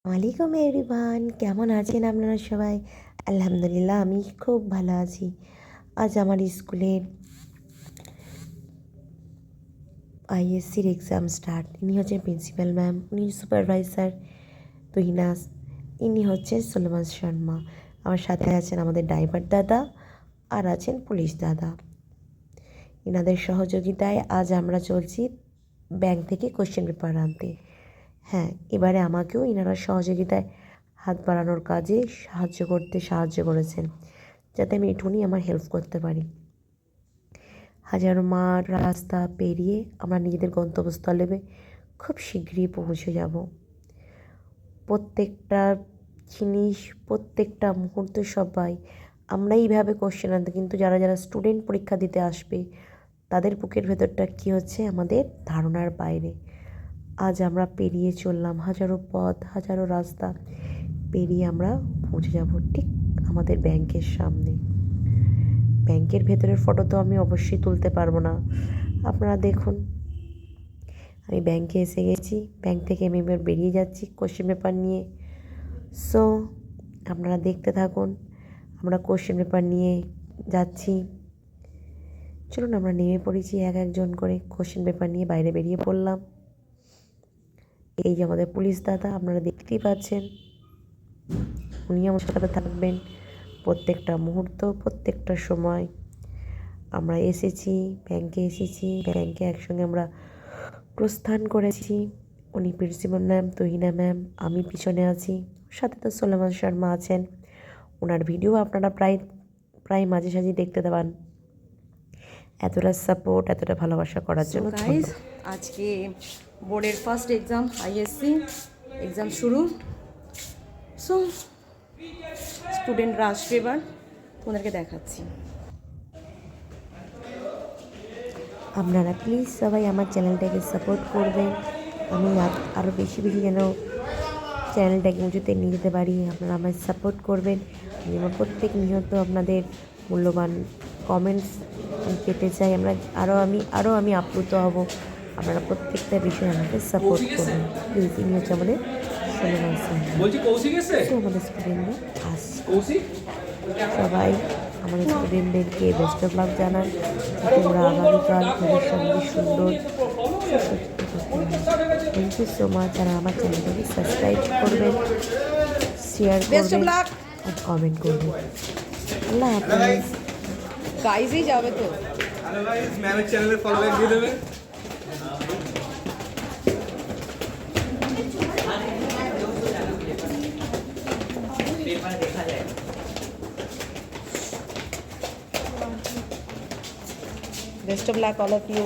ওয়ালাইকুম এভরিওয়ান, কেমন আছেন আপনারা সবাই? আলহামদুলিল্লাহ, আমি খুব ভালো আছি। আজ আমার স্কুলের আইএসসির এক্সাম স্টার্ট। ইনি হচ্ছেন প্রিন্সিপাল ম্যাম, উনি সুপারভাইজার তুহিনাস, ইনি হচ্ছেন সুলেমান শর্মা। আমার সাথে আছেন আমাদের ড্রাইভার দাদা আর আছেন পুলিশ দাদা। এনাদের সহযোগিতায় আজ আমরা চলছি ব্যাংক থেকে কোশ্চেন পেপার আনতে। হ্যাঁ, এবারে আমাকেও এনারা সহযোগিতায় হাত বাড়ানোর কাজে সাহায্য করেছেন, যাতে আমি একটুখানি আমার হেল্প করতে পারি। হাজারো মাঠ রাস্তা পেরিয়ে আমরা নিজেদের গন্তব্যস্থলে খুব শীঘ্রই পৌঁছে যাব। প্রত্যেকটা জিনিস, প্রত্যেকটা মুহূর্ত সবাই আমরা এইভাবে কোশ্চেন আনতে, কিন্তু যারা যারা স্টুডেন্ট পরীক্ষা দিতে আসবে তাদের বুকের ভেতরটা কী হচ্ছে আমাদের ধারণার বাইরে। আজ আমরা পেরিয়ে চললাম হাজারো পথ, হাজারো রাস্তা পেরিয়ে আমরা পৌঁছে যাব ঠিক আমাদের ব্যাংকের সামনে। ব্যাংকের ভেতরের ফটো তো আমি অবশ্যই তুলতে পারবো না, আপনারা দেখুন। আমি ব্যাংকে এসে গেছি, ব্যাংক থেকে আমি এবার বেরিয়ে যাচ্ছি কোশ্চেন পেপার নিয়ে। সো আপনারা দেখতে থাকুন, আমরা কোশ্চেন পেপার নিয়ে যাচ্ছি। চলুন, আমরা নেমে পড়েছি এক একজন করে, কোশ্চেন পেপার নিয়ে বাইরে বেরিয়ে পড়লাম। এই যে আমাদের পুলিশ দাদা, আপনারা দেখতেই পাচ্ছেন, উনি আমার সাথে থাকবেন প্রত্যেকটা মুহূর্ত, প্রত্যেকটা সময়। আমরা এসেছি ব্যাংকে, ব্যাংকে একসঙ্গে আমরা প্রস্থান করেছি। উনি প্রিন্সিপাল ম্যাম, তহিনা ম্যাম, আমি পিছনে আছি, সাথে তো সুলেমান শর্মা আছেন। ওনার ভিডিও আপনারা প্রায় মাঝে সাঝে দেখতে দেবেন। এতটা সাপোর্ট, এতটা ভালোবাসা করার জন্য গাইস, আজকে বোর্ডের ফার্স্ট এক্সাম, আইএসসি এক্সাম শুরু। সো স্টুডেন্টরা আসবে, এবার তোমাদেরকে দেখাচ্ছি। আপনারা প্লিজ সবাই আমার চ্যানেলটাকে সাপোর্ট করবেন। আমি আরও বেশি যেন চ্যানেলটাকে উঁচুতে নিয়ে যেতে পারি। আপনারা আমায় সাপোর্ট করবেন। আমি আমার প্রত্যেক নিয়ত আপনাদের মূল্যবান কমেন্টস পেতে চাই। আরও আমি আপ্লুত হব। আপনারা প্রত্যেকটা বিষয়ে আমাকে সাপোর্ট করবেন প্লিজ। ইনি হচ্ছে আমাদের সুলেমান স্যার, আমাদের স্টুডেন্টরা আসছে। সবাই আমাদের স্টুডেন্টদেরকে বেস্ট অফ লাক জানান, যাতে ওরা আগামীকাল ভবিষ্যতে সুন্দর থ্যাংক ইউ সো মাচ। যারা আমার চ্যানেলটাকে সাবস্ক্রাইব করবেন, শেয়ার করবেন আর কমেন্ট করবেন। আল্লাহ হাফেজ। গাইজই যাবে তো। হ্যালো গাইস, ম্যামের চ্যানেলে ফলো ব্যাক দিয়ে দেবেন। পেপার দেখা যায়। Best of luck all of you.